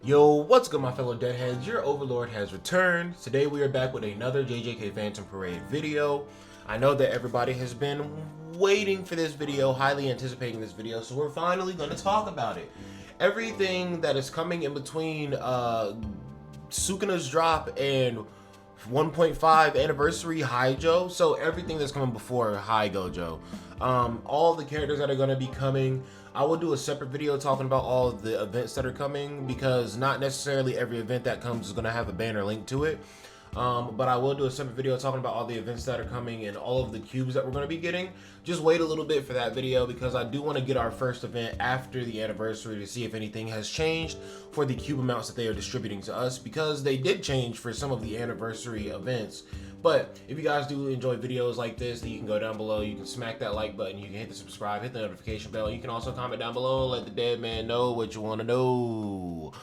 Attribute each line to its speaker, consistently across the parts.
Speaker 1: Yo, what's good my fellow deadheads? Your overlord has returned. Today we are back with another JJK Phantom Parade video. I know that everybody has been waiting for this video, highly anticipating this video, so we're finally going to talk about it. Everything that is coming in between Sukuna's drop and 1.5 anniversary Haijo, so everything that's coming before High Gojo, all the characters that are going to be coming. I will do a separate video talking about all of the events that are coming, because not necessarily every event that comes is going to have a banner link to it. But I will do a separate video talking about all the events that are coming and all of the cubes that we're going to be getting. Just wait a little bit for that video, because I do want to get our first event after the anniversary to see if anything has changed for the cube amounts that they are distributing to us, because they did change for some of the anniversary events. But if you guys do enjoy videos like this, then you can go down below, you can smack that like button, you can hit the subscribe, hit the notification bell. You can also comment down below, let the dead man know what you want to know.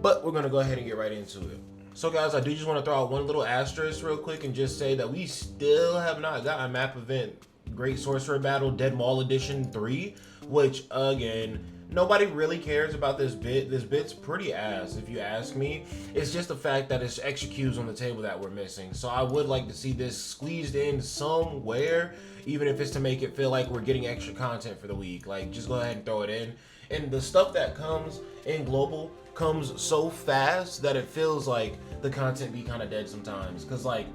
Speaker 1: But we're going to go ahead and get right into it. So guys, I do just want to throw out one little asterisk real quick and just say that we still have not got a map event, Great Sorcerer Battle Dead Mall Edition 3, which again, nobody really cares about this bit. This bit's pretty ass, if you ask me. It's just the fact that it's extra cubes on the table that we're missing. So I would like to see this squeezed in somewhere, even if it's to make it feel like we're getting extra content for the week. Like, just go ahead and throw it in. And the stuff that comes in global comes so fast that it feels like the content be kind of dead sometimes. Cause like,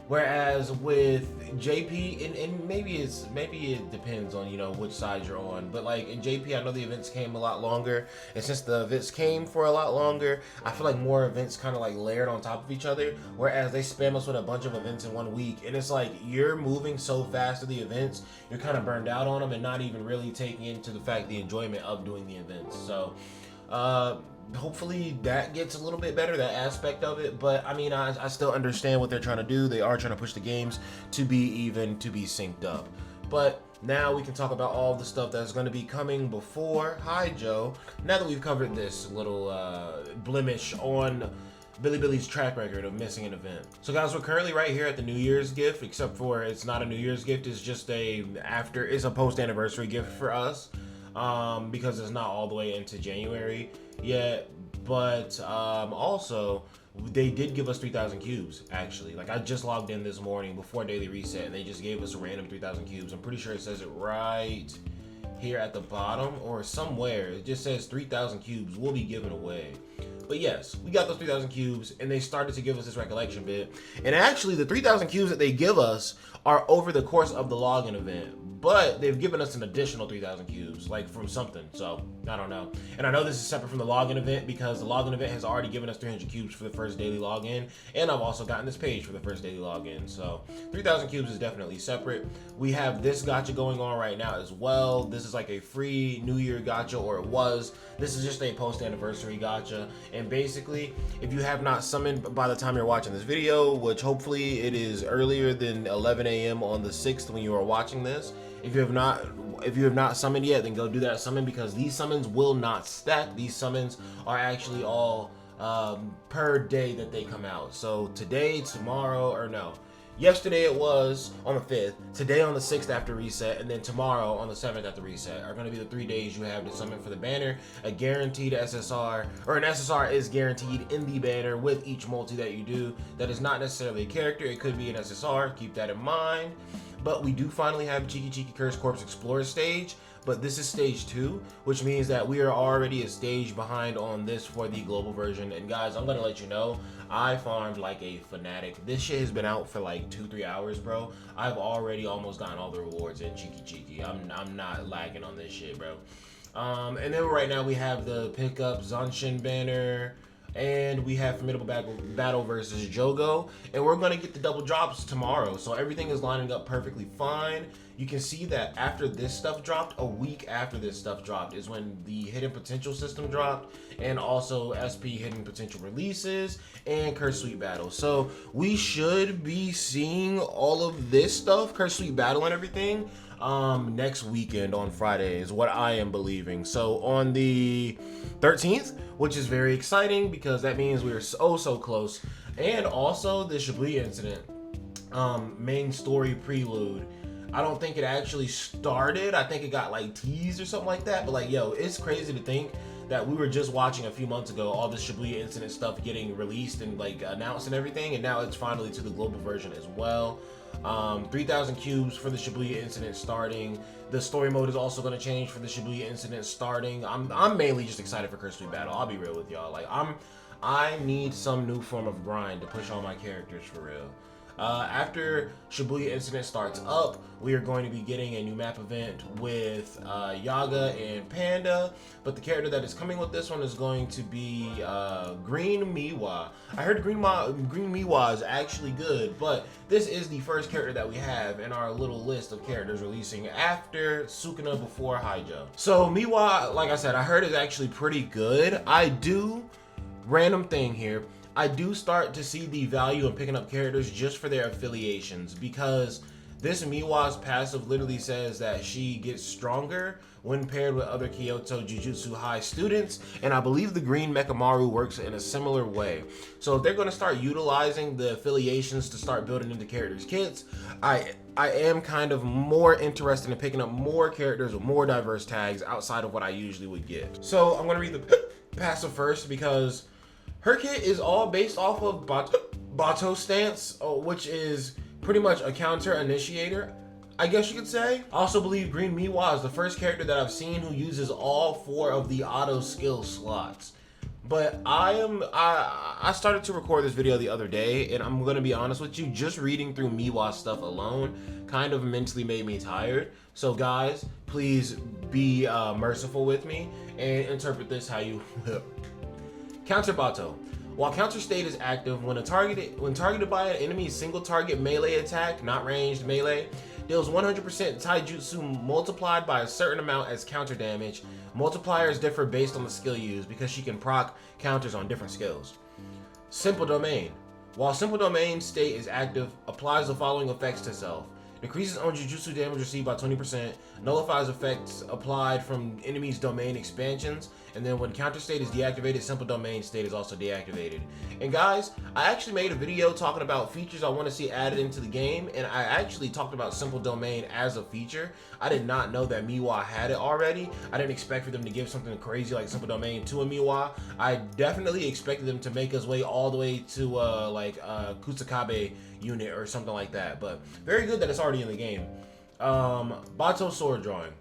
Speaker 1: whereas with JP, and maybe it depends on, you know, which side you're on, but like in JP, I know the events came a lot longer, and since the events came for a lot longer, I feel like more events kind of like layered on top of each other, whereas they spam us with a bunch of events in 1 week, and it's like you're moving so fast to the events, you're kind of burned out on them and not even really taking into the fact the enjoyment of doing the events. So hopefully that gets a little bit better, that aspect of it. But I mean, I still understand what they're trying to do. They are trying to push the games to be even, to be synced up. But now we can talk about all the stuff that's going to be coming before Haijo, now that we've covered this little blemish on Billy's track record of missing an event. So guys, we're currently right here at the New Year's gift, except for it's not a New Year's gift, it's just it's a post-anniversary gift for us, because it's not all the way into January yet. But also they did give us 3,000 cubes actually. Like, I just logged in this morning before daily reset and they just gave us a random 3,000 cubes. I'm pretty sure it says it right here at the bottom or somewhere. It just says 3,000 cubes will be given away. But yes, we got those 3,000 cubes and they started to give us this recollection bit. And actually the 3,000 cubes that they give us are over the course of the login event, but they've given us an additional 3,000 cubes, like from something. So I don't know. And I know this is separate from the login event, because the login event has already given us 300 cubes for the first daily login, and I've also gotten this page for the first daily login. So 3,000 cubes is definitely separate. We have this gacha going on right now as well. This is like a free New Year gacha, or it was. This is just a post-anniversary gacha. And basically, if you have not summoned by the time you're watching this video, which hopefully it is earlier than 11 a.m. on the 6th when you are watching this, if you have not summoned yet, then go do that summon, because these summons will not stack. These summons are actually all per day that they come out. So today, tomorrow, or no, yesterday it was on the 5th, today on the 6th after reset, and then tomorrow on the 7th after reset are going to be the 3 days you have to summon for the banner. A guaranteed SSR, or an SSR is guaranteed in the banner with each multi that you do. That is not necessarily a character, it could be an SSR, keep that in mind. But we do finally have Cheeky Curse Corpse Explorer stage, but this is stage 2, which means that we are already a stage behind on this for the global version. And guys, I'm gonna let you know, I farmed like a fanatic. This shit has been out for like 2-3 hours, bro. I've already almost gotten all the rewards in Cheeky. I'm not lagging on this shit, bro. And then right now we have the pickup Zanshin banner, and we have Formidable Battle versus Jogo, and we're going to get the double drops tomorrow, so everything is lining up perfectly fine. You can see that after this stuff dropped, a week after this stuff dropped is when the Hidden Potential system dropped, and also SP Hidden Potential releases, and Curse Sweep Battle. So we should be seeing all of this stuff, Curse Sweep Battle and everything, next weekend on Friday is what I am believing. So on the 13th, which is very exciting because that means we are so close. And also the Chablis incident, main story prelude. I don't think it actually started. I think it got like teased or something like that. But like, yo, it's crazy to think that we were just watching a few months ago, all the Shibuya incident stuff getting released and like announced and everything, and now it's finally to the global version as well. 3,000 cubes for the Shibuya incident starting. The story mode is also going to change for the Shibuya incident starting. I'm mainly just excited for Curse 3 Battle. I'll be real with y'all. Like I need some new form of grind to push all my characters for real. After Shibuya incident starts up, we are going to be getting a new map event with Yaga and Panda, but the character that is coming with this one is going to be Green Miwa. I heard Green Miwa is actually good, but this is the first character that we have in our little list of characters releasing after Sukuna before Haijo. So Miwa, like I said, I heard is actually pretty good. Random thing here, I do start to see the value in picking up characters just for their affiliations, because this Miwa's passive literally says that she gets stronger when paired with other Kyoto Jujutsu High students, and I believe the green Mechamaru works in a similar way. So if they're going to start utilizing the affiliations to start building into characters' kits, I am kind of more interested in picking up more characters with more diverse tags outside of what I usually would get. So I'm going to read the passive first, because her kit is all based off of Bato stance, which is pretty much a counter initiator, I guess you could say. I also believe Green Miwa is the first character that I've seen who uses all 4 of the auto skill slots. But I started to record this video the other day, and I'm gonna be honest with you, just reading through Miwa stuff alone kind of mentally made me tired. So guys, please be merciful with me and interpret this how you will. Counter Bato. While counter state is active, when targeted by an enemy's single target melee attack, not ranged melee, deals 100% taijutsu multiplied by a certain amount as counter damage. Multipliers differ based on the skill used because she can proc counters on different skills. Simple Domain. While Simple Domain state is active, applies the following effects to self. Decreases on Jujutsu damage received by 20%, nullifies effects applied from enemies' domain expansions, and then when counter state is deactivated, Simple Domain state is also deactivated. And guys, I actually made a video talking about features I want to see added into the game, and I actually talked about Simple Domain as a feature. I did not know that Miwa had it already. I didn't expect for them to give something crazy like Simple Domain to a Miwa. I definitely expected them to make us way all the way to Kusakabe unit or something like that, but very good that it's already in the game. Bato Sword Drawing.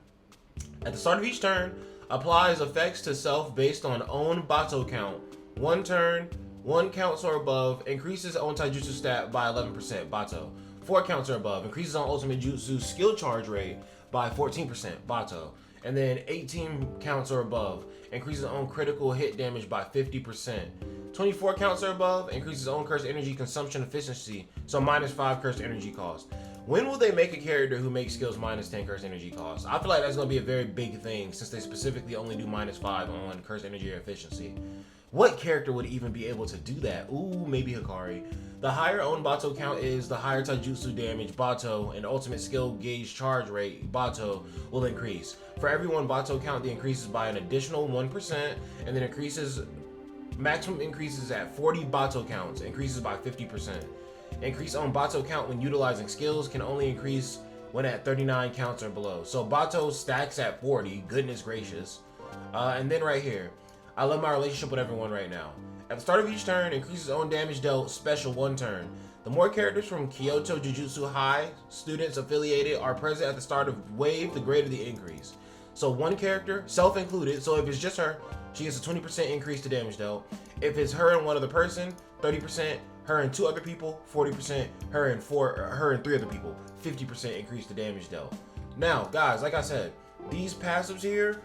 Speaker 1: At the start of each turn, applies effects to self based on own Bato count. 1 turn, 1 counts or above, increases own taijutsu stat by 11%, Bato. 4 counts or above, increases on ultimate jutsu skill charge rate by 14%, Bato. And then 18 counts or above, increases own critical hit damage by 50%. 24 counts or above, increases own cursed energy consumption efficiency, so -5 cursed energy cost. When will they make a character who makes skills -10 cursed energy cost? I feel like that's going to be a very big thing since they specifically only do -5 on cursed energy efficiency. What character would even be able to do that? Ooh, maybe Hikari. The higher own Bato count is, the higher taijutsu damage Bato and ultimate skill gauge charge rate Bato will increase. For every 1 Bato count, the increases by an additional 1%, and then maximum increases at 40 Bato counts, increases by 50%. Increase on Bato count when utilizing skills can only increase when at 39 counts or below. So Bato stacks at 40, goodness gracious. And then right here, I love my relationship with everyone right now. At the start of each turn, increases own damage dealt special 1 turn. The more characters from Kyoto Jujutsu High students affiliated are present at the start of wave, the greater the increase. So 1 character, self included, so if it's just her, she gets a 20% increase to damage dealt. If it's her and 1 other person, 30%, her and 2 other people, 40%, her and 3 other people, 50% increase to damage dealt. Now, guys, like I said, these passives here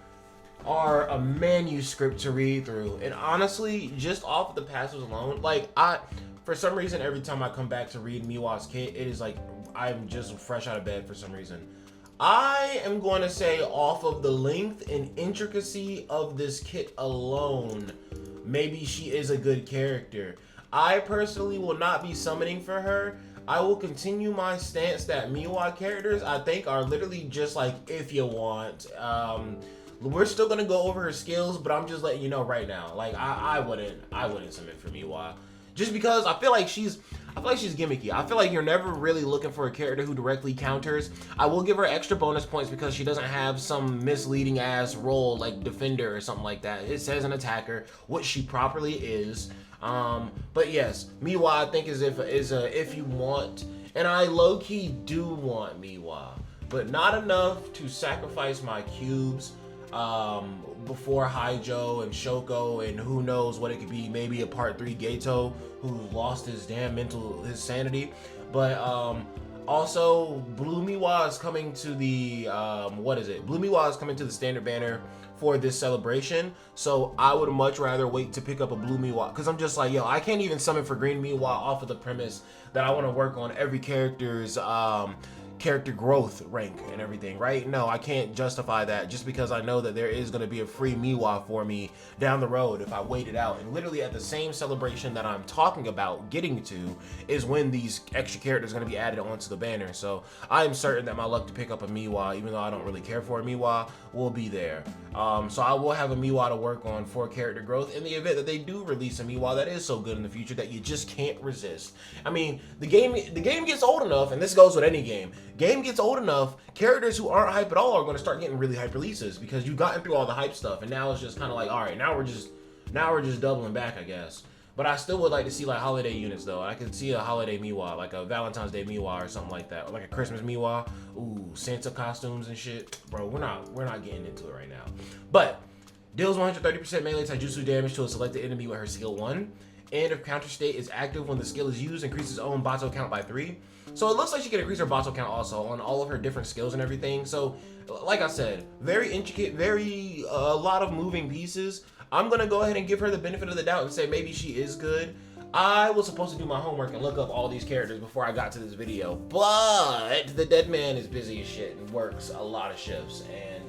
Speaker 1: are a manuscript to read through, and honestly, just off of the passives alone, like for some reason, every time I come back to read Miwa's kit, it is like I'm just fresh out of bed for some reason. I am going to say, off of the length and intricacy of this kit alone, maybe she is a good character. I personally will not be summoning for her. I will continue my stance that Miwa characters, I think, are literally just like, if you want. We're still gonna go over her skills, but I'm just letting you know right now. Like I wouldn't submit for Miwa. just because I feel like she's gimmicky. I feel like you're never really looking for a character who directly counters. I will give her extra bonus points because she doesn't have some misleading ass role like defender or something like that. It says an attacker, which she properly is. But yes, Miwa I think is if you want, and I low key do want Miwa, but not enough to sacrifice my cubes before Haijo and Shoko and who knows what it could be, maybe a part 3 Gato who lost his his sanity. But also Blue Miwa is coming to the Blue Miwa is coming to the standard banner for this celebration, so I would much rather wait to pick up a Blue Miwa, because I'm just like, yo, I can't even summon for Green Miwa off of the premise that I want to work on every character's character growth rank and everything, right? No, I can't justify that just because I know that there is going to be a free Miwa for me down the road if I wait it out. And literally at the same celebration that I'm talking about getting to is when these extra characters are going to be added onto the banner. So I am certain that my luck to pick up a Miwa, even though I don't really care for a Miwa, will be there. So I will have a Miwa to work on for character growth in the event that they do release a Miwa that is so good in the future that you just can't resist. I mean, the game gets old enough, and this goes with any game. Game gets old enough, characters who aren't hype at all are going to start getting really hype releases because you've gotten through all the hype stuff, and now it's just kind of like, all right, now we're just doubling back, I guess. But I still would like to see like holiday units though. I could see a holiday Miwa, like a Valentine's Day Miwa or something like that, or like a Christmas Miwa. Ooh, Santa costumes and shit, bro. We're not getting into it right now. But deals 130% melee taijutsu damage to a selected enemy with her skill 1. And if counter state is active when the skill is used, increases own Bato count by 3. So it looks like she can increase her Bato count also on all of her different skills and everything. So like I said, very intricate, very a lot of moving pieces. I'm gonna go ahead and give her the benefit of the doubt and say maybe she is good. I was supposed to do my homework and look up all these characters before I got to this video, but the dead man is busy as shit and works a lot of shifts and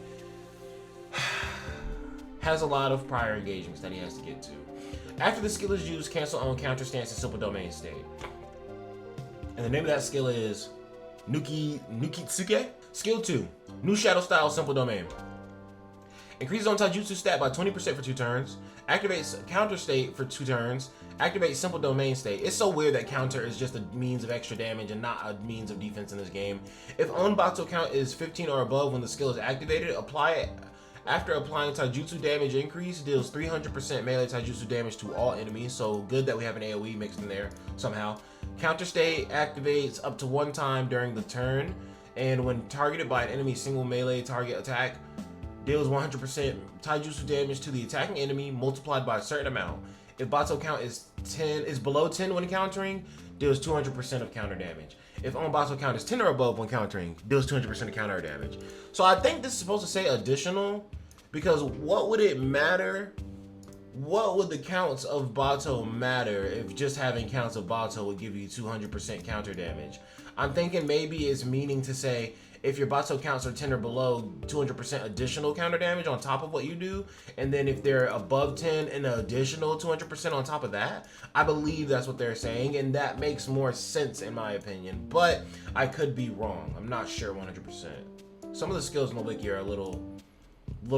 Speaker 1: has a lot of prior engagements that he has to get to. After the skill is used, cancel on counter stance and simple domain state. And the name of that skill is Nukitsuke. Skill 2, new shadow style simple domain. Increases on taijutsu stat by 20% for 2 turns. Activates counter state for 2 turns. Activates simple domain state. It's so weird that counter is just a means of extra damage and not a means of defense in this game. If own Bato count is 15 or above when the skill is activated, apply it. After applying taijutsu damage increase, deals 300% melee taijutsu damage to all enemies. So good that we have an AoE mixed in there somehow. Counter state activates up to 1 time during the turn, and when targeted by an enemy single melee target attack, deals 100% taijutsu damage to the attacking enemy multiplied by a certain amount. If Bato count is below 10 when countering, deals 200% of counter damage. If on Bato count is 10 or above when countering, deals 200% of counter damage. So I think this is supposed to say additional, because what would it matter? What would the counts of Bato matter if just having counts of Bato would give you 200% counter damage? I'm thinking maybe it's meaning to say if your Bato counts are 10 or below, 200% additional counter damage on top of what you do, and then if they're above 10, an additional 200% on top of that. I believe that's what they're saying, and that makes more sense in my opinion, but I could be wrong. I'm not sure 100%. Some of the skills in the wiki are a little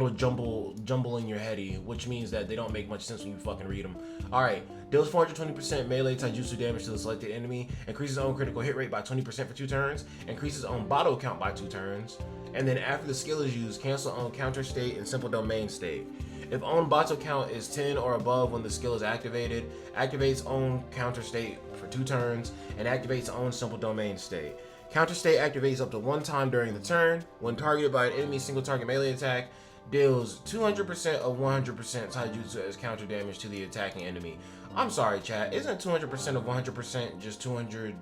Speaker 1: jumble in your heady, which means that they don't make much sense when you fucking read them. Alright, deals 420% melee taijutsu damage to the selected enemy, increases own critical hit rate by 20% for 2 turns, increases own Bato count by 2 turns, and then after the skill is used, cancel own counter state and simple domain state. If own Bato count is 10 or above when the skill is activated, activates own counter state for 2 turns, and activates own simple domain state. Counter state activates up to 1 time during the turn. When targeted by an enemy single target melee attack, deals 200% of 100% taijutsu as counter damage to the attacking enemy. I'm sorry, chat. Isn't 200% of 100% just 200%?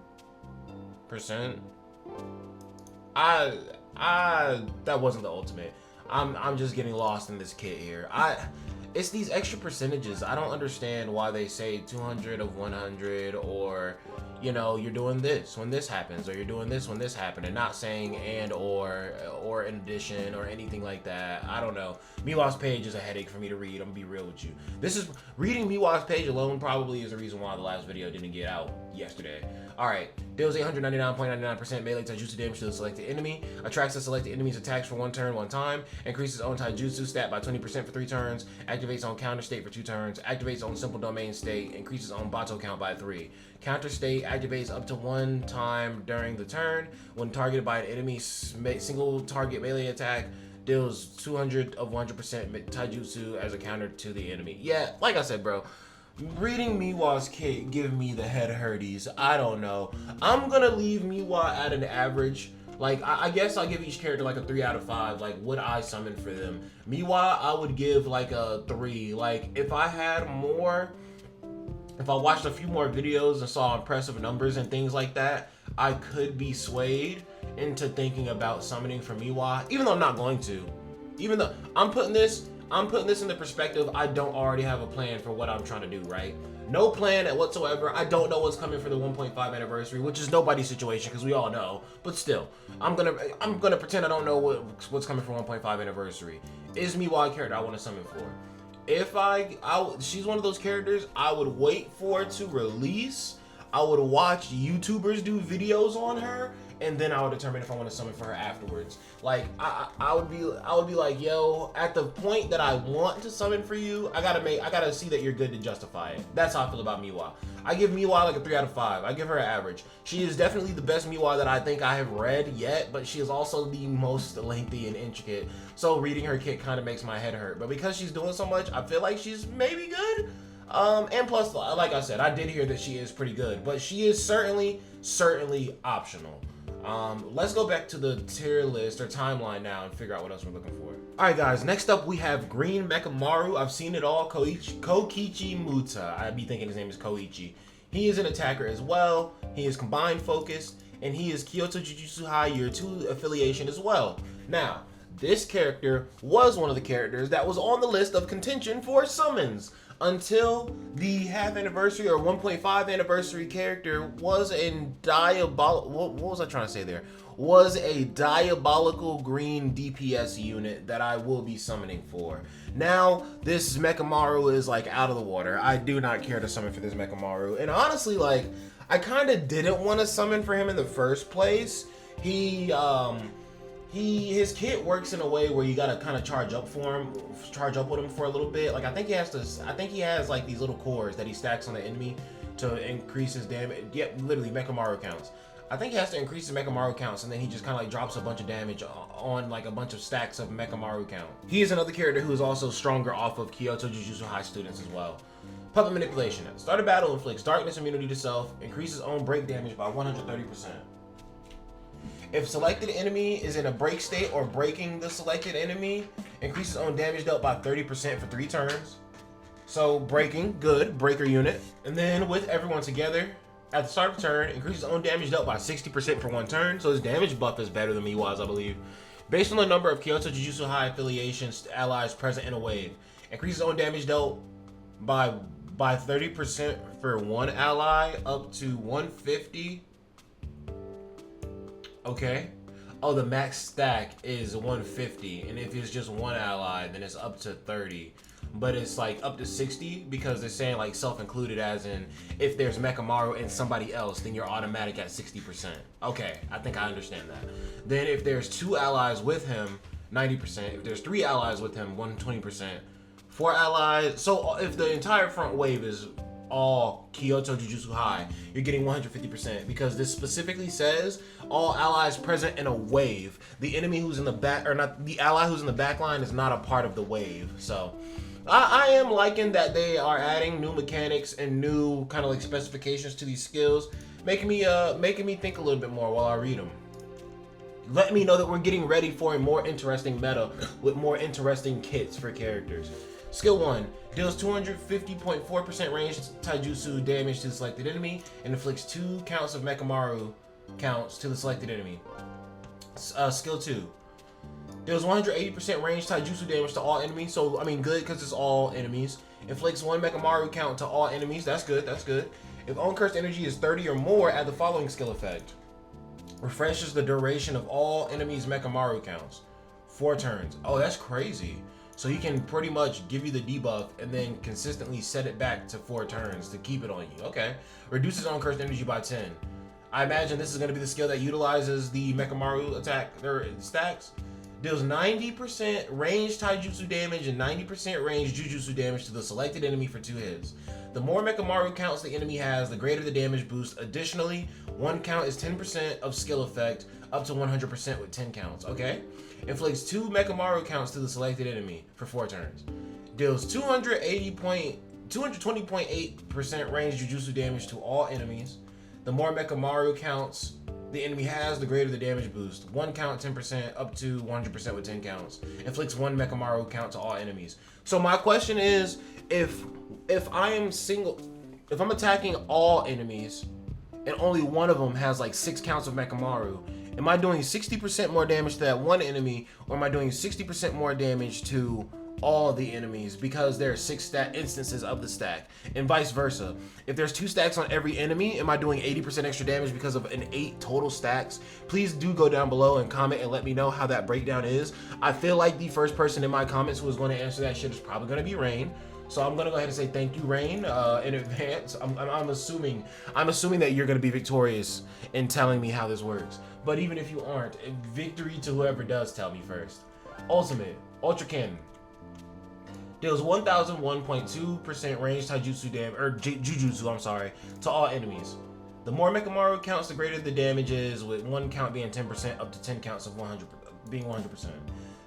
Speaker 1: That wasn't the ultimate. I'm just getting lost in this kit here. It's these extra percentages. I don't understand why they say 200 of 100, or you know, you're doing this when this happens, or you're doing this when this happened, and not saying and or in addition or anything like that. I don't know. Miwa's page is a headache for me to read. I'm gonna be real with you. Reading Miwa's page alone probably is the reason why the last video didn't get out yesterday. All right, Deals 899.99% melee taijutsu damage to the selected enemy. Attracts the selected enemy's attacks for 1 turn, 1 time. Increases own taijutsu stat by 20% for 3 turns. Activates on counter state for 2 turns. Activates on simple domain state. Increases on bato count by 3. Counter state activates up to 1 time during the turn. When targeted by an enemy single target melee attack, deals 200 of 100% taijutsu as a counter to the enemy. Yeah, like I said, bro. Reading Miwa's kit give me the head hurties. I don't know. I'm gonna leave Miwa at an average. Like, I guess I'll give each character like a 3 out of 5. Like, would I summon for them? Miwa, I would give like a 3. Like, if I had more, if I watched a few more videos and saw impressive numbers and things like that, I could be swayed into thinking about summoning for Miwa, even though I'm not going to. Even though I'm putting this in the perspective, I don't already have a plan for what I'm trying to do, right? No plan whatsoever. I don't know what's coming for the 1.5 anniversary, which is nobody's situation because we all know. But still, I'm gonna pretend I don't know what's coming for 1.5 anniversary. Is Miwa a character I want to summon for? If she's one of those characters I would wait for to release. I would watch YouTubers do videos on her, and then I would determine if I want to summon for her afterwards. Like, I would be like, yo, at the point that I want to summon for you, I gotta see that you're good to justify it. That's how I feel about Miwa. I give Miwa like a 3 out of 5. I give her an average. She is definitely the best Miwa that I think I have read yet, but she is also the most lengthy and intricate. So reading her kit kind of makes my head hurt. But because she's doing so much, I feel like she's maybe good. And plus, like I said, I did hear that she is pretty good, but she is certainly optional. Let's go back to the tier list or timeline now and figure out what else we're looking for. Alright guys, next up we have Green Mechamaru. I've seen it all. Kokichi Muta. I'd be thinking his name is Koichi. He is an attacker as well. He is combined focused, and he is Kyoto Jujutsu High Year 2 affiliation as well. Now, this character was one of the characters that was on the list of contention for summons until the half anniversary or 1.5 anniversary character was in what was I trying to say there? Was a diabolical green DPS unit that I will be summoning for. Now, this Mechamaru is like out of the water. I do not care to summon for this Mechamaru. And honestly, like, I kind of didn't want to summon for him in the first place. His kit works in a way where you gotta kind of charge up with him for a little bit. Like, I think he has like these little cores that he stacks on the enemy to increase his damage. Yep, literally Mechamaru counts. I think he has to increase his Mechamaru counts, and then he just kind of like drops a bunch of damage on like a bunch of stacks of Mechamaru count. He is another character who is also stronger off of Kyoto Jujutsu High students as well. Puppet manipulation. Start a battle, inflicts darkness immunity to self, increases own break damage by 130%. If selected enemy is in a break state or breaking the selected enemy, increases own damage dealt by 30% for 3 turns. So breaking, good, breaker unit. And then with everyone together, at the start of the turn, increases own damage dealt by 60% for 1 turn. So his damage buff is better than Miwa's, I believe. Based on the number of Kyoto Jujutsu High affiliations allies present in a wave, increases own damage dealt by 30% for 1 ally up to 150. Okay. Oh, the max stack is 150, and if it's just 1 ally, then it's up to 30. But it's like up to 60 because they're saying like self-included, as in if there's Mechamaru and somebody else, then you're automatic at 60%. Okay, I think I understand that. Then if there's 2 allies with him, 90%. If there's 3 allies with him, 120%. 4 allies. So if the entire front wave is all Kyoto Jujutsu High, you're getting 150% because this specifically says all allies present in a wave. The enemy who's in the back, or not, the ally who's in the back line is not a part of the wave. So I am liking that they are adding new mechanics and new kind of like specifications to these skills, making me think a little bit more while I read them. Let me know that we're getting ready for a more interesting meta with more interesting kits for characters. Skill 1. Deals 250.4% range taijutsu damage to the selected enemy and inflicts 2 counts of Mechamaru counts to the selected enemy. Skill 2. Deals 180% range taijutsu damage to all enemies. So, I mean, good because it's all enemies. Inflicts 1 Mechamaru count to all enemies. That's good, that's good. If own cursed energy is 30 or more, add the following skill effect. Refreshes the duration of all enemies' Mechamaru counts. 4 turns. Oh, that's crazy. So he can pretty much give you the debuff and then consistently set it back to 4 turns to keep it on you. Okay. Reduces on cursed energy by 10. I imagine this is going to be the skill that utilizes the Mechamaru attack, their stacks. Deals 90% range taijutsu damage and 90% range jujutsu damage to the selected enemy for 2 hits. The more Mechamaru counts the enemy has, the greater the damage boost. Additionally, 1 count is 10% of skill effect, up to 100% with 10 counts, okay? Inflicts 2 Mechamaru counts to the selected enemy for 4 turns. Deals 220.8% range jujutsu damage to all enemies. The more Mechamaru counts the enemy has, the greater the damage boost. 1 count, 10%, up to 100% with 10 counts. Inflicts 1 Mechamaru count to all enemies. So my question is, if I'm attacking all enemies and only one of them has like 6 counts of Mechamaru, am I doing 60% more damage to that one enemy, or am I doing 60% more damage to all the enemies because there are 6 instances of the stack, and vice versa? If there's 2 stacks on every enemy, am I doing 80% extra damage because of an 8 total stacks? Please do go down below and comment and let me know how that breakdown is. I feel like the first person in my comments who is going to answer that shit is probably going to be Rain. So I'm gonna go ahead and say thank you, Rain, in advance. I'm assuming that you're gonna be victorious in telling me how this works. But even if you aren't, victory to whoever does tell me first. Ultimate Ultra Cannon deals 1001.2% range taijutsu damage, or jujutsu, I'm sorry, to all enemies. The more Mechamaru counts, the greater the damage is, with 1 count being 10%, up to 10 counts of 100 being 100%.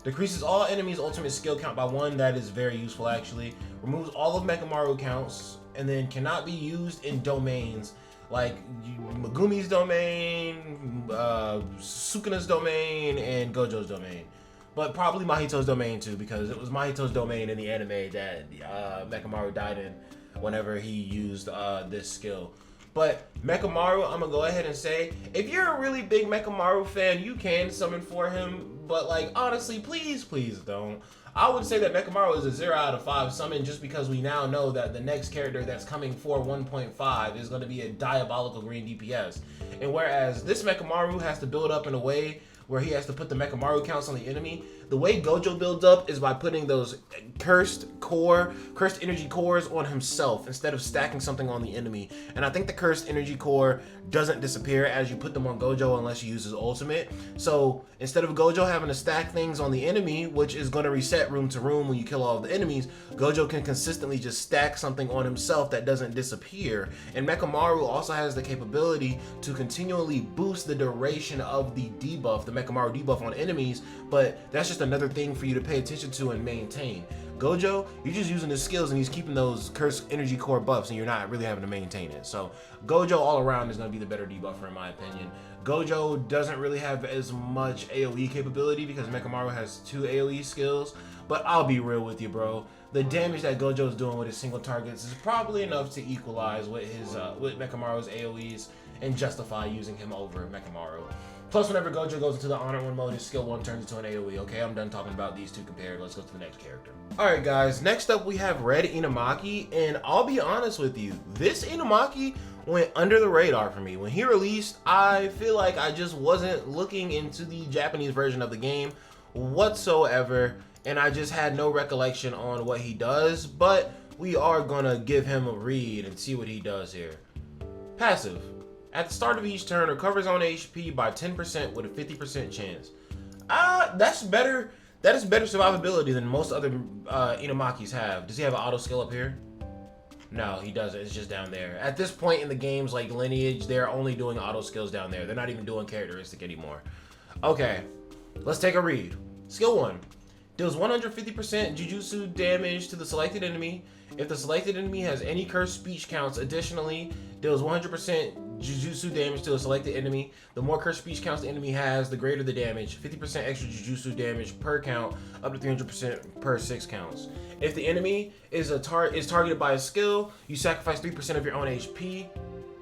Speaker 1: Decreases all enemies' ultimate skill count by 1. That is very useful, actually. Removes all of Mechamaru counts, and then cannot be used in domains like Megumi's domain, Sukuna's domain, and Gojo's domain. But probably Mahito's domain too, because it was Mahito's domain in the anime that Mechamaru died in whenever he used this skill. But Mechamaru, I'm gonna go ahead and say, if you're a really big Mechamaru fan, you can summon for him. But like, honestly, please don't. I would say that Mechamaru is a 0 out of 5 summon, just because we now know that the next character that's coming for 1.5 is going to be a diabolical green DPS. And whereas this Mechamaru has to build up in a way where he has to put the Mechamaru counts on the enemy, the way Gojo builds up is by putting those cursed energy cores on himself instead of stacking something on the enemy. And I think the cursed energy core doesn't disappear as you put them on Gojo unless you use his ultimate. So instead of Gojo having to stack things on the enemy, which is going to reset room to room when you kill all of the enemies, Gojo can consistently just stack something on himself that doesn't disappear. And Mechamaru also has the capability to continually boost the duration of the debuff, the Mechamaru debuff on enemies, but that's just another thing for you to pay attention to and maintain. Gojo, you're just using his skills and he's keeping those cursed energy core buffs, and you're not really having to maintain it. So Gojo all around is going to be the better debuffer in my opinion. Gojo doesn't really have as much AoE capability because Mechamaru has 2 AoE skills, but I'll be real with you, bro. The damage that Gojo is doing with his single targets is probably enough to equalize with his with Mechamaru's AoEs and justify using him over Mechamaru. Plus, whenever Gojo goes into the Honor 1 mode, his skill 1 turns into an AoE. Okay, I'm done talking about these two compared. Let's go to the next character. Alright guys, next up we have Red Inumaki, and I'll be honest with you, this Inumaki went under the radar for me. When he released, I feel like I just wasn't looking into the Japanese version of the game whatsoever, and I just had no recollection on what he does, but we are gonna give him a read and see what he does here. Passive. At the start of each turn, recovers on HP by 10% with a 50% chance. That's better. That is better survivability than most other Inumakis have. Does he have an auto skill up here? No, he doesn't. It's just down there. At this point in the game's like lineage, they're only doing auto skills down there. They're not even doing characteristic anymore. Okay, let's take a read. Skill 1. Deals 150% Jujutsu damage to the selected enemy. If the selected enemy has any cursed speech counts, additionally, deals 100% Jujutsu damage to a selected enemy. The more cursed speech counts the enemy has, the greater the damage. 50% extra Jujutsu damage per count, up to 300% per 6 counts. If the enemy is targeted by a skill, you sacrifice 3% of your own HP.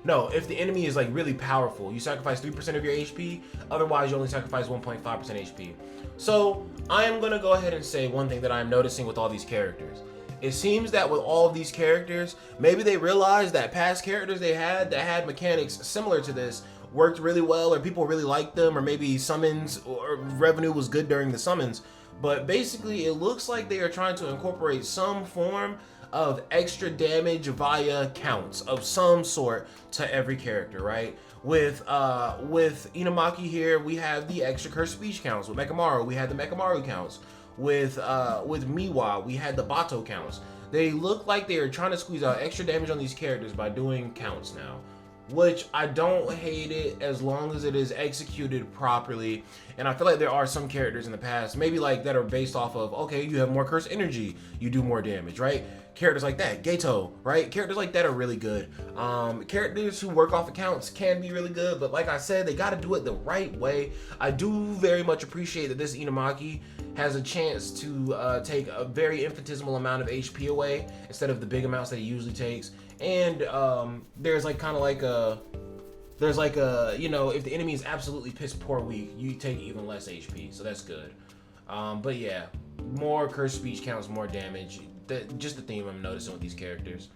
Speaker 1: No, if the enemy is like really powerful, you sacrifice 3% of your HP. Otherwise, you only sacrifice 1.5% HP. So I am gonna go ahead and say one thing that I'm noticing with all these characters. It seems that with all of these characters, maybe they realized that past characters they had that had mechanics similar to this worked really well, or people really liked them, or maybe summons or revenue was good during the summons. But basically, it looks like they are trying to incorporate some form of extra damage via counts of some sort to every character, right? With Inumaki here, we have the extra cursed speech counts. With Mechamaru, we had the Mechamaru counts. With Miwa, we had the Bato counts. They look like they are trying to squeeze out extra damage on these characters by doing counts now, which I don't hate it as long as it is executed properly. And I feel like there are some characters in the past, maybe like that are based off of, okay, you have more cursed energy, you do more damage, right? Characters like that, Gato, right? Characters like that are really good. Characters who work off accounts can be really good, but like I said, they got to do it the right way. I do very much appreciate that this Inumaki has a chance to take a very infinitesimal amount of HP away instead of the big amounts that he usually takes. And there's like kind of like a, there's like a, you know, if the enemy is absolutely piss poor weak, you take even less HP, so that's good. But yeah, more cursed speech counts, more damage. Just the theme I'm noticing with these characters.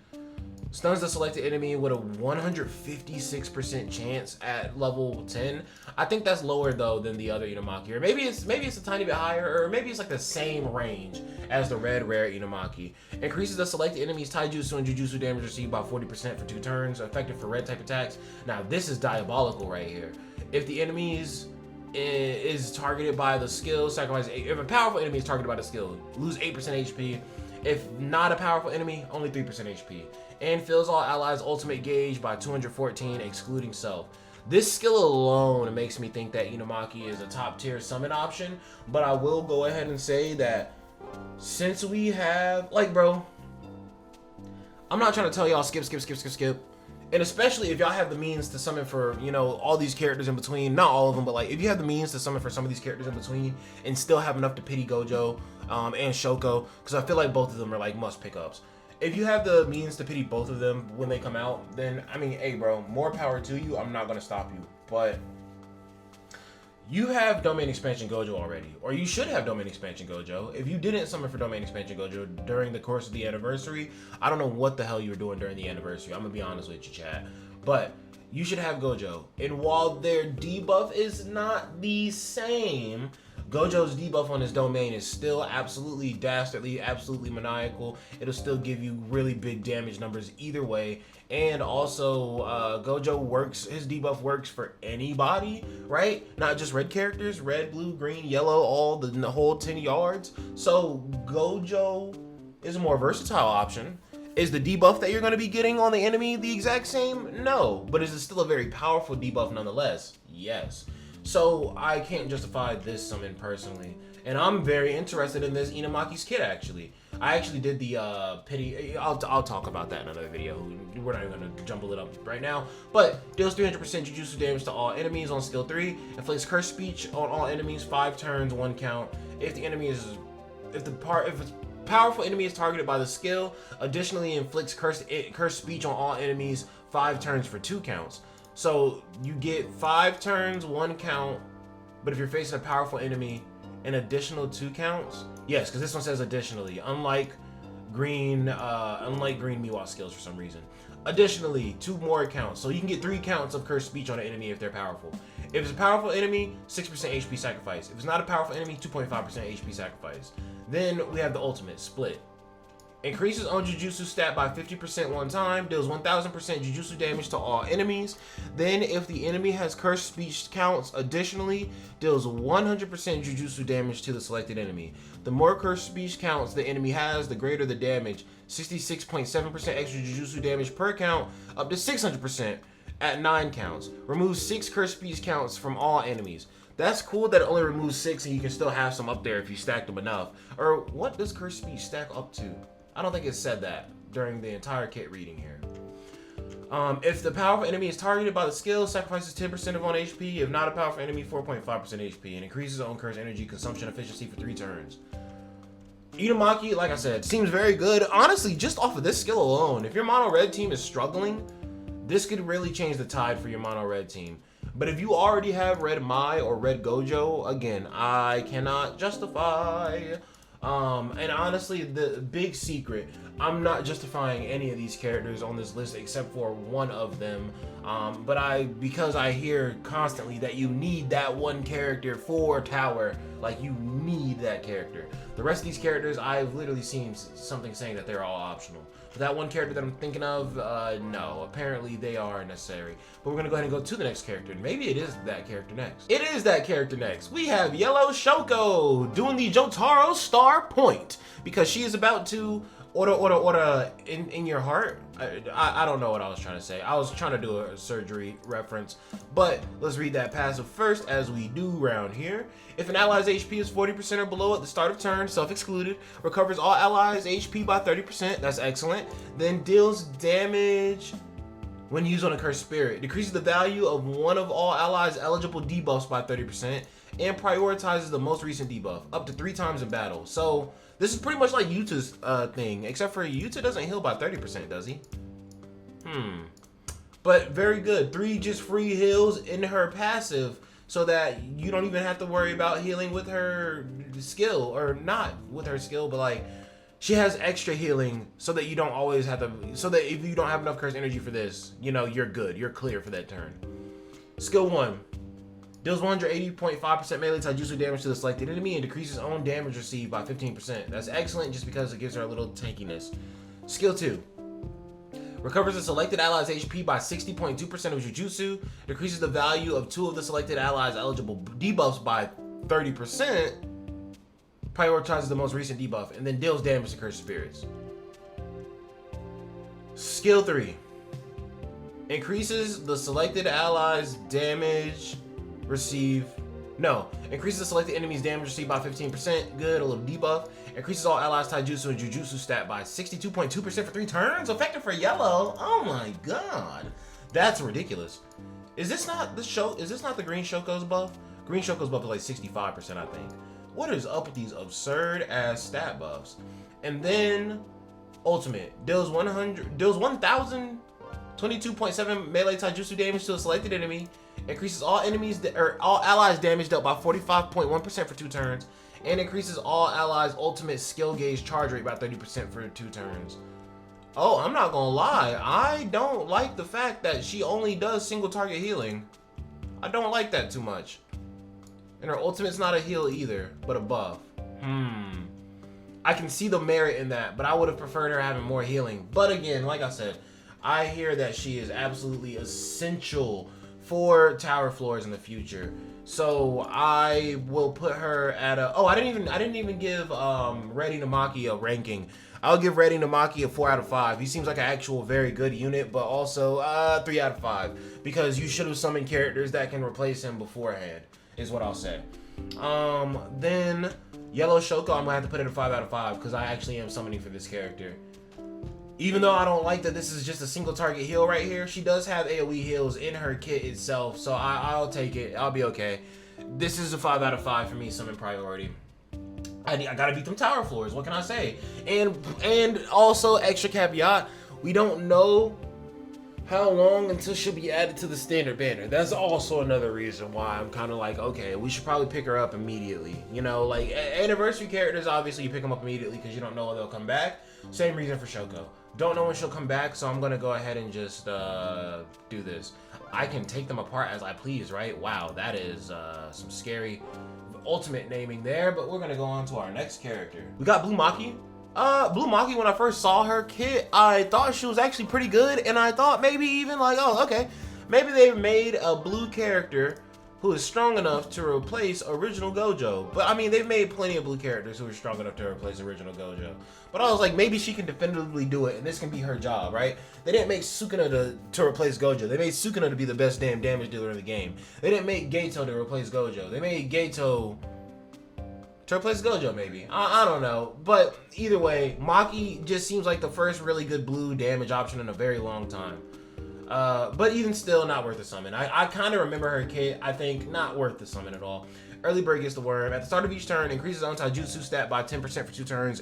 Speaker 1: Stuns the selected enemy with a 156% chance at level 10. I think that's lower though than the other Inumaki, or maybe it's a tiny bit higher, or maybe it's like the same range as the red rare Inumaki. Increases the selected enemy's taijutsu and jujutsu damage received by 40% for 2 turns, effective for red type attacks. Now this is diabolical right here. If the enemy's is targeted by the skill, sacrifice. If a powerful enemy is targeted by the skill, lose 8% HP. If not a powerful enemy, only 3% HP. And fills all allies' ultimate gauge by 214, excluding self. This skill alone makes me think that Inumaki is a top tier summon option, but I will go ahead and say that since we have, like, bro, I'm not trying to tell y'all skip. And especially if y'all have the means to summon for, you know, all these characters in between, not all of them, but like if you have the means to summon for some of these characters in between and still have enough to pity Gojo and Shoko, because I feel like both of them are like must pickups. If you have the means to pity both of them when they come out, then I mean, hey bro, more power to you. I'm not gonna stop you, but you have Domain Expansion Gojo already, or you should have Domain Expansion Gojo. If you didn't summon for Domain Expansion Gojo during the course of the anniversary, I don't know what the hell you were doing during the anniversary. I'm gonna be honest with you, chat. But you should have Gojo. And while their debuff is not the same, Gojo's debuff on his domain is still absolutely dastardly, absolutely maniacal. It'll still give you really big damage numbers either way. And also, Gojo works, his debuff works for anybody, right? Not just red characters, red, blue, green, yellow, all the whole 10 yards. So Gojo is a more versatile option. Is the debuff that you're going to be getting on the enemy the exact same? No, but is it still a very powerful debuff nonetheless? Yes. So I can't justify this summon personally, and I'm very interested in this Inumaki's kit actually. I actually did the pity. I'll talk about that in another video. We're not even gonna jumble it up right now. But deals 300% jujutsu damage to all enemies on skill 3. Inflicts cursed speech on all enemies 5 turns, 1 count. If powerful enemy is targeted by the skill, additionally inflicts cursed speech on all enemies 5 turns for 2 counts. So you get 5 turns, 1 count, but if you're facing a powerful enemy, an additional 2 counts. Yes, because this one says additionally, unlike green Miwa skills for some reason. Additionally, 2 more counts. So you can get 3 counts of cursed speech on an enemy if they're powerful. If it's a powerful enemy, 6% HP sacrifice. If it's not a powerful enemy, 2.5% HP sacrifice. Then we have the ultimate, Split. Increases on Jujutsu stat by 50% one time, deals 1000% Jujutsu damage to all enemies. Then if the enemy has cursed speech counts, additionally, deals 100% Jujutsu damage to the selected enemy. The more cursed speech counts the enemy has, the greater the damage. 66.7% extra Jujutsu damage per count, up to 600% at 9 counts. Removes 6 cursed speech counts from all enemies. That's cool that it only removes 6 and you can still have some up there if you stack them enough. Or what does cursed speech stack up to? I don't think it said that during the entire kit reading here. If the powerful enemy is targeted by the skill, sacrifices 10% of own HP. If not a powerful enemy, 4.5% HP. And increases own curse energy consumption efficiency for 3 turns. Inumaki, like I said, seems very good. Honestly, just off of this skill alone, if your mono red team is struggling, this could really change the tide for your mono red team. But if you already have red Mei or red Gojo, again, I cannot justify. And honestly, the big secret, I'm not justifying any of these characters on this list except for one of them. But because I hear constantly that you need that one character for Tower, like you need that character. The rest of these characters, I've literally seen something saying that they're all optional. But that one character that I'm thinking of, no, apparently they are necessary. But we're gonna go ahead and go to the next character. Maybe it is that character next. It is that character next. We have Yellow Shoko doing the Jotaro Star Point because she is about to order in your heart. I don't know what I was trying to say. I was trying to do a surgery reference, but let's read that passive first, as we do around here. If an ally's HP is 40% or below at the start of turn, self-excluded, recovers all allies' HP by 30%. That's excellent. Then deals damage when used on a cursed spirit. Decreases the value of one of all allies' eligible debuffs by 30%, and prioritizes the most recent debuff up to 3 times in battle. So this is pretty much like Yuta's thing, except for Yuta doesn't heal by 30%, does he? But very good. 3 just free heals in her passive, so that you don't even have to worry about healing with her skill, or not with her skill, but like she has extra healing so that you don't always have to, so that if you don't have enough cursed energy for this, you know, you're good. You're clear for that turn. Skill 1. Deals 180.5% melee taijutsu damage to the selected enemy and decreases own damage received by 15%. That's excellent just because it gives her a little tankiness. Skill 2. Recovers the selected ally's HP by 60.2% of Jujutsu, decreases the value of 2 of the selected allies' eligible debuffs by 30%, prioritizes the most recent debuff, and then deals damage to cursed spirits. Skill 3. Increases the selected allies' damage increases the selected enemy's damage received by 15%. Good, a little debuff. Increases all allies' taijutsu and jujutsu stat by 62.2% for 3 turns. Effective for yellow. Oh my god, that's ridiculous. Is this not the green Shoko's buff? Green Shoko's buff is like 65%, I think. What is up with these absurd ass stat buffs? And then ultimate deals 1022.7 melee taijutsu damage to a selected enemy. Increases all allies damage dealt by 45.1% for 2 turns, and increases all allies' ultimate skill gauge charge rate by 30% for 2 turns. Oh, I'm not gonna lie, I don't like the fact that she only does single target healing. I don't like that too much. And her ultimate's not a heal either, but a buff. I can see the merit in that, but I would have preferred her having more healing. But again, like I said, I hear that she is absolutely essential for tower floors in the future. So I will put her at a, I didn't even give Ready Inumaki a ranking. I'll give Ready Inumaki a 4 out of 5. He seems like an actual very good unit, but also 3 out of 5 because you should have summoned characters that can replace him beforehand, is what I'll say. Then Yellow Shoko, I'm gonna have to put it a 5 out of 5 because I actually am summoning for this character. Even though I don't like that this is just a single target heal right here, she does have AoE heals in her kit itself, so I'll take it. I'll be okay. This is a 5 out of 5 for me, summon priority. I gotta beat them tower floors, what can I say? And also, extra caveat, we don't know how long until she'll be added to the standard banner. That's also another reason why I'm kind of like, okay, we should probably pick her up immediately. You know, like anniversary characters, obviously you pick them up immediately because you don't know when they'll come back. Same reason for Shoko. Don't know when she'll come back, so I'm gonna go ahead and just do this. I can take them apart as I please, right? Wow, that is some scary ultimate naming there, but we're gonna go on to our next character. We got Blue Maki. Blue Maki, when I first saw her kit, I thought she was actually pretty good, and I thought maybe even like, oh, okay, maybe they made a blue character who is strong enough to replace original Gojo. But I mean, they've made plenty of blue characters who are strong enough to replace original Gojo. But I was like, maybe she can definitively do it, and this can be her job, right? They didn't make Sukuna to replace Gojo. They made Sukuna to be the best damn damage dealer in the game. They didn't make Geto to replace Gojo. They made Geto to replace Gojo, maybe. I don't know. But either way, Maki just seems like the first really good blue damage option in a very long time. But even still, not worth the summon. I kind of remember her kit. I think not worth the summon at all. Early Bird gets the worm. At the start of each turn, increases own taijutsu stat by 10% for 2 turns,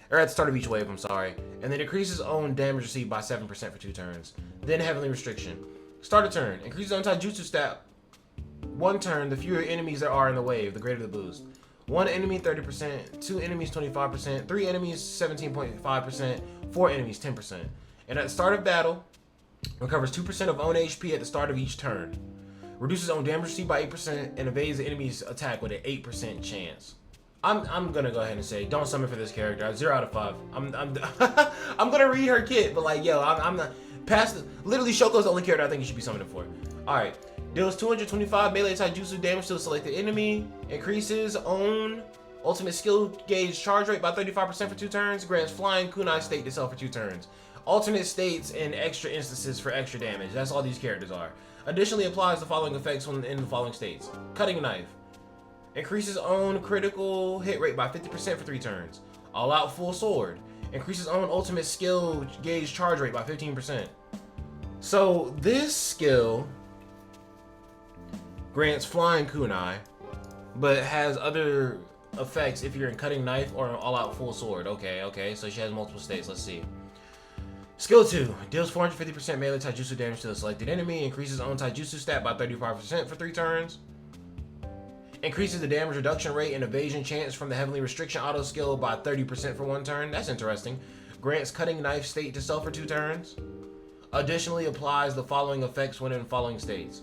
Speaker 1: or at the start of each wave, I'm sorry. And then decreases own damage received by 7% for 2 turns. Then Heavenly Restriction. Start a turn. Increases own taijutsu stat 1 turn. The fewer enemies there are in the wave, the greater the boost. 1 enemy 30%, 2 enemies 25%, 3 enemies 17.5%, 4 enemies 10%. And at the start of battle, recovers 2% of own HP at the start of each turn. Reduces own damage received by 8% and evades the enemy's attack with an 8% chance. I'm gonna go ahead and say don't summon for this character. 0 out of 5. I'm gonna read her kit, but like yo, I'm not past. Literally, Shoko's the only character I think you should be summoning for. All right, deals 225 melee taijutsu damage to the selected enemy. Increases own ultimate skill gauge charge rate by 35% for 2 turns. Grants flying kunai state to self for 2 turns. Alternate states and extra instances for extra damage. That's all these characters are. Additionally, applies the following effects when in the following states: cutting knife. Increases own critical hit rate by 50% for 3 turns. All out full sword. Increases own ultimate skill gauge charge rate by 15%. So this skill grants flying kunai, but has other effects if you're in cutting knife or all out full sword. Okay, so she has multiple states. Let's see. Skill 2. Deals 450% melee taijutsu damage to the selected enemy. Increases own taijutsu stat by 35% for 3 turns. Increases the damage reduction rate and evasion chance from the heavenly restriction auto skill by 30% for 1 turn. That's interesting. Grants cutting knife state to self for 2 turns. Additionally, applies the following effects when in following states: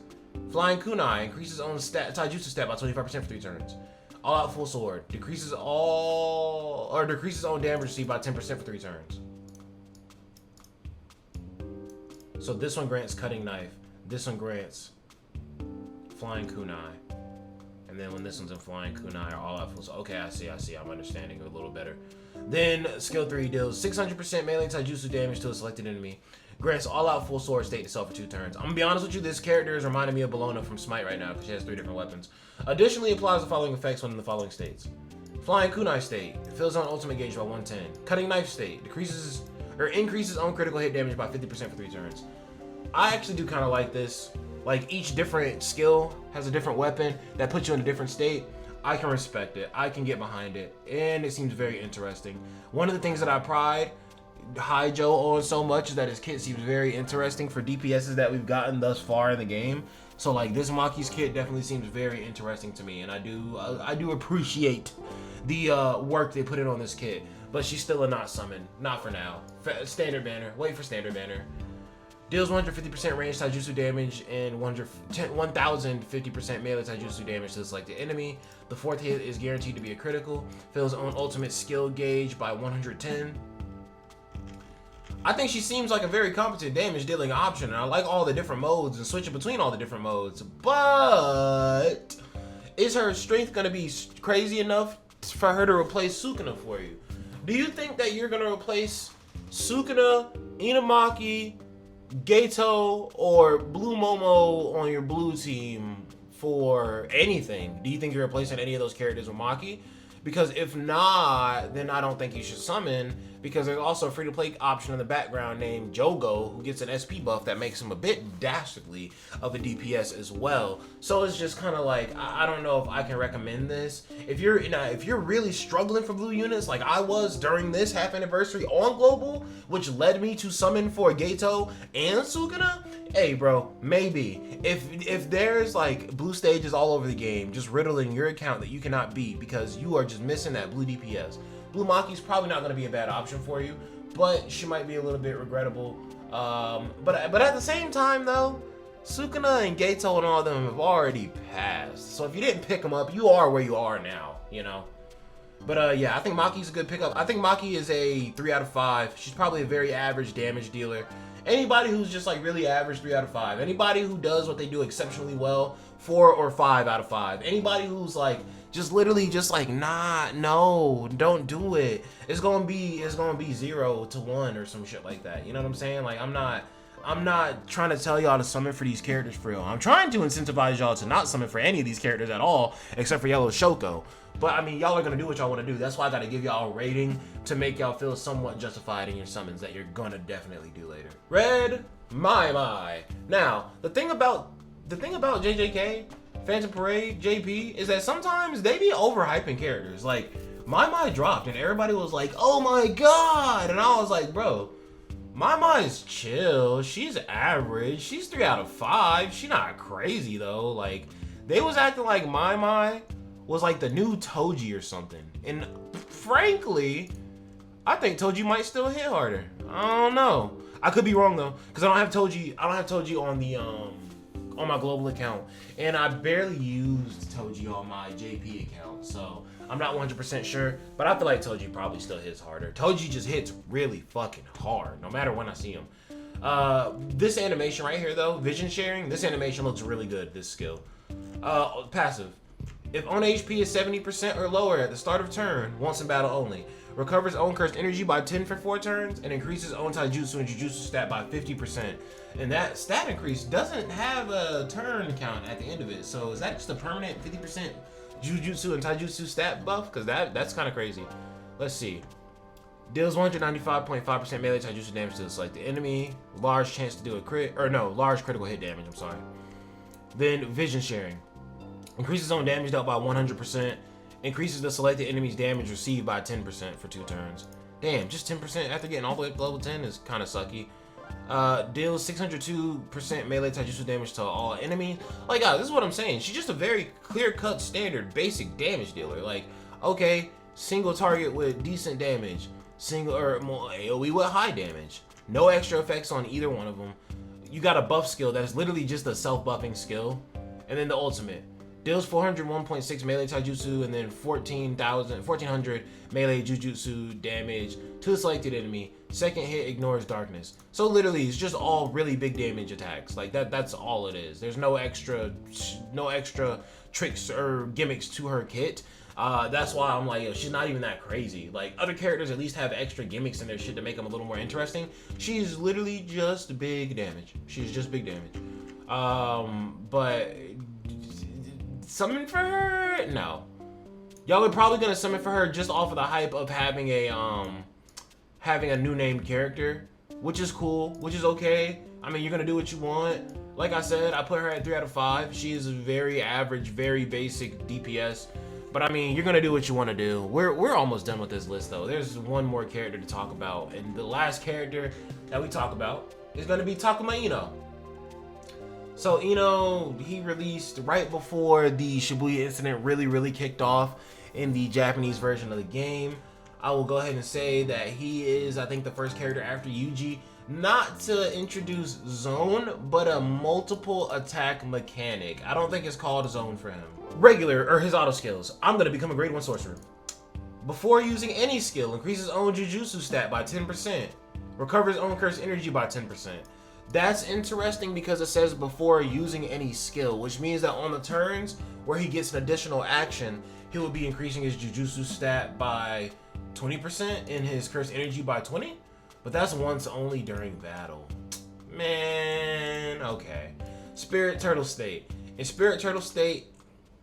Speaker 1: flying kunai. Increases own taijutsu stat by 25% for 3 turns. All out full sword. Decreases own damage received by 10% for 3 turns. So this one grants cutting knife. This one grants flying kunai. And then when this one's in flying kunai or all out full sword. Okay, I see. I'm understanding it a little better. Then skill 3 deals 600% melee taijutsu damage to a selected enemy. Grants all out full sword state to self for 2 turns. I'm gonna be honest with you, this character is reminding me of Bellona from Smite right now because she has 3 different weapons. Additionally, applies the following effects when in the following states: flying kunai state, fills on ultimate gauge by 110. Cutting knife state, increases own critical hit damage by 50% for 3 turns. I actually do kind of like this. Like, each different skill has a different weapon that puts you in a different state. I can respect it. I can get behind it. And it seems very interesting. One of the things that I pride Joe on so much is that his kit seems very interesting for DPSs that we've gotten thus far in the game. So like, this Maki's kit definitely seems very interesting to me, and I do appreciate the work they put in on this kit. But she's still a not summon. Not for now. Standard banner. Wait for standard banner. Deals 150% range taijutsu damage and 1050% melee taijutsu damage to the selected enemy. The 4th hit is guaranteed to be a critical. Fills own ultimate skill gauge by 110. I think she seems like a very competent damage dealing option, and I like all the different modes and switching between all the different modes. But is her strength going to be crazy enough for her to replace Sukuna for you? Do you think that you're going to replace Sukuna, Inumaki, Gato, or Blue Momo on your blue team for anything? Do you think you're replacing any of those characters with Maki? Because if not, then I don't think you should summon, because there's also a free-to-play option in the background named Jogo, who gets an SP buff that makes him a bit dastardly of a DPS as well. So it's just kind of like, I don't know if I can recommend this. If you're really struggling for blue units, like I was during this half anniversary on Global, which led me to summon for Gato and Sukuna, hey bro, maybe. If there's like blue stages all over the game, just riddling your account that you cannot beat because you are just missing that blue DPS, Blue Maki's probably not going to be a bad option for you, but she might be a little bit regrettable. But at the same time though, Sukuna and Gato and all of them have already passed. So if you didn't pick them up, you are where you are now, you know. But yeah, I think Maki's a good pickup. I think Maki is a 3 out of 5. She's probably a very average damage dealer. Anybody who's just like really average, 3 out of 5. Anybody who does what they do exceptionally well, 4 or 5 out of 5. Anybody who's like just literally just like, nah, no, don't do it, it's gonna be 0 to 1 or some shit like that. You know what I'm saying? Like, I'm not trying to tell y'all to summon for these characters for real. I'm trying to incentivize y'all to not summon for any of these characters at all, except for Yellow Shoko. But I mean, y'all are gonna do what y'all want to do. That's why I gotta give y'all a rating to make y'all feel somewhat justified in your summons that you're gonna definitely do later. Red Mei Mei. Now, the thing about JJK, Phantom Parade, JP, is that sometimes they be overhyping characters. Like, Mei Mei dropped and everybody was like, oh my god, and I was like, bro, Mei Mei's chill. She's average. She's 3 out of 5. She's not crazy though. Like, they was acting like Mei Mei was like the new Toji or something. And frankly, I think Toji might still hit harder. I don't know. I could be wrong though, because I don't have Toji on the on my global account, and I barely used Toji on my JP account, so I'm not 100% sure, but I feel like Toji probably still hits harder. Toji just hits really fucking hard, no matter when I see him. This animation right here though, vision sharing, this animation looks really good, this skill. Passive. If own HP is 70% or lower at the start of turn, once in battle only, recovers own cursed energy by 10 for 4 turns, and increases own taijutsu and jujutsu stat by 50%. And that stat increase doesn't have a turn count at the end of it. So is that just a permanent 50% jujutsu and taijutsu stat buff? Because that's kind of crazy. Let's see. Deals 195.5% melee taijutsu damage to the selected enemy. Large chance to do a crit, or no, large critical hit damage, I'm sorry. Then vision sharing. Increases own damage dealt by 100%. Increases the selected enemy's damage received by 10% for 2 turns. Damn, just 10% after getting all the way up to level 10 is kind of sucky. Deals 602% melee taijutsu damage to all enemies. Like, this is what I'm saying. She's just a very clear-cut, standard, basic damage dealer. Like, okay, single target with decent damage. Single or more AoE with high damage. No extra effects on either one of them. You got a buff skill that's literally just a self-buffing skill. And then the ultimate. Deals 401.6 melee taijutsu and then 1400 melee jujutsu damage to the selected enemy. Second hit ignores darkness. So literally, it's just all really big damage attacks. Like that's all it is. There's no extra tricks or gimmicks to her kit. That's why I'm like, yo, she's not even that crazy. Like other characters at least have extra gimmicks in their shit to make them a little more interesting. She's literally just big damage. She's just big damage. But summon for her? No. Y'all are probably gonna summon for her just off of the hype of having a new named character, which is cool, which is okay. I mean, you're gonna do what you want. Like I said, I put her at 3 out of 5. She is a very average, very basic DPS. But I mean, you're gonna do what you want to do. We're almost done with this list though. There's one more character to talk about, and the last character that we talk about is gonna be Takuma Ino. So Ino, he released right before the Shibuya incident really kicked off in the Japanese version of the game. I will go ahead and say that he is, I think, the first character after Yuji not to introduce zone, but a multiple attack mechanic. I don't think it's called zone for him. Regular, or his auto skills. I'm gonna become a grade 1 sorcerer. Before using any skill, increases own jujutsu stat by 10%. Recovers own cursed energy by 10%. That's interesting because it says before using any skill, which means that on the turns where he gets an additional action, he will be increasing his jujutsu stat by 20% and his cursed energy by 20%. But that's once only during battle. Man, okay. Spirit Turtle State. In Spirit Turtle State,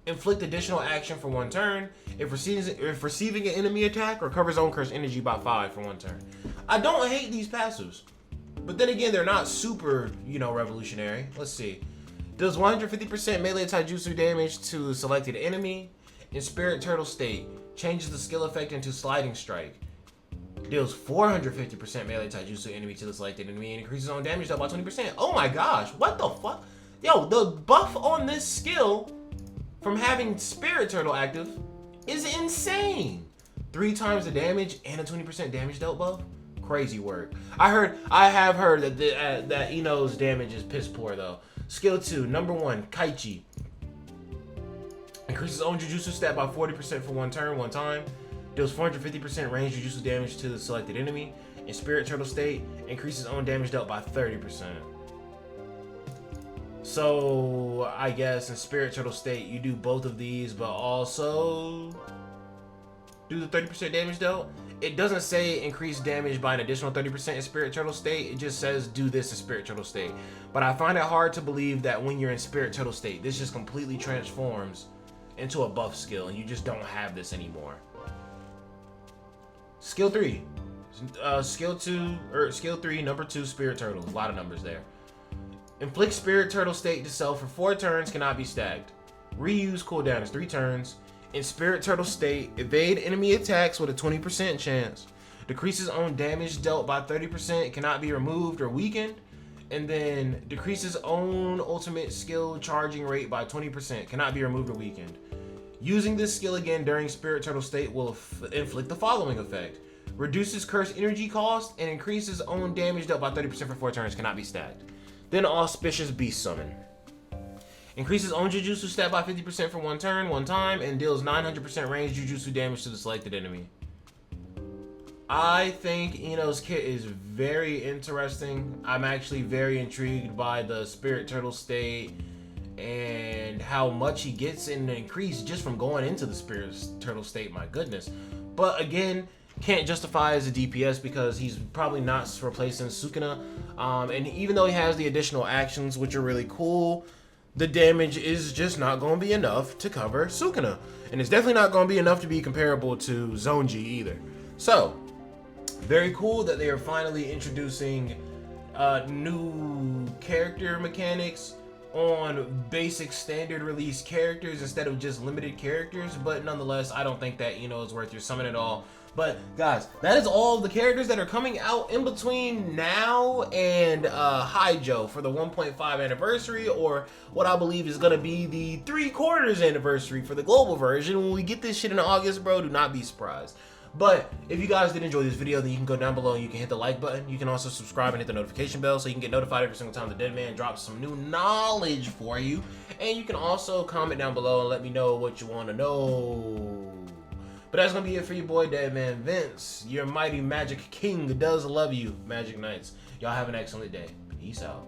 Speaker 1: inflict additional action for 1 turn. If receiving an enemy attack, recovers own cursed energy by 5 for 1 turn. I don't hate these passives. But then again, they're not super, revolutionary. Let's see. Does 150% melee taijutsu damage to selected enemy. In Spirit Turtle State, changes the skill effect into Sliding Strike. Deals 450% melee taijutsu enemy to the selected enemy and increases own damage by 20%. Oh my gosh, what the fuck? Yo, the buff on this skill from having Spirit Turtle active is insane. 3 times the damage and a 20% damage dealt buff. Crazy work. I have heard that Ino's damage is piss poor though. Skill 2, number 1, Kaichi. Increases own jujutsu stat by 40% for 1 turn, 1 time. Deals 450% range jujutsu damage to the selected enemy. In Spirit Turtle State, increases own damage dealt by 30%. So I guess in Spirit Turtle State you do both of these, but also do the 30% damage dealt. It doesn't say increase damage by an additional 30% in Spirit Turtle State. It just says do this in Spirit Turtle State. But I find it hard to believe that when you're in Spirit Turtle State, this just completely transforms into a buff skill and you just don't have this anymore. Skill 3. Skill 3, number 2, Spirit Turtle. A lot of numbers there. Inflict Spirit Turtle State to self for 4 turns, cannot be stacked. Reuse cooldown is 3 turns. In Spirit Turtle State, evade enemy attacks with a 20% chance. Decreases own damage dealt by 30%, cannot be removed or weakened. And then decreases own ultimate skill charging rate by 20%, cannot be removed or weakened. Using this skill again during Spirit Turtle state will inflict the following effect. Reduces curse energy cost and increases own damage dealt by 30% for 4 turns, cannot be stacked. Then Auspicious Beast Summon. Increases own Jujutsu stat by 50% for 1 turn, 1 time, and deals 900% range Jujutsu damage to the selected enemy. I think Ino's kit is very interesting. I'm actually very intrigued by the Spirit Turtle state and how much he gets in the increase just from going into the Spirit Turtle state, my goodness. But again, can't justify as a DPS because he's probably not replacing Sukuna. And even though he has the additional actions, which are really cool, the damage is just not going to be enough to cover Sukuna. And it's definitely not going to be enough to be comparable to Zonji either. So, very cool that they are finally introducing new character mechanics on basic standard release characters instead of just limited characters. But nonetheless, I don't think that Ino is worth your summon at all. But guys, that is all of the characters that are coming out in between now and Haijo for the 1.5 anniversary, or what I believe is going to be the 3/4 anniversary for the global version. When we get this shit in August, bro, do not be surprised. But if you guys did enjoy this video, then you can go down below and you can hit the like button. You can also subscribe and hit the notification bell so you can get notified every single time the Dead Man drops some new knowledge for you. And you can also comment down below and let me know what you want to know. But that's going to be it for your boy, DEADMANVINCE. Your mighty Magic King does love you, Magic Knights. Y'all have an excellent day. Peace out.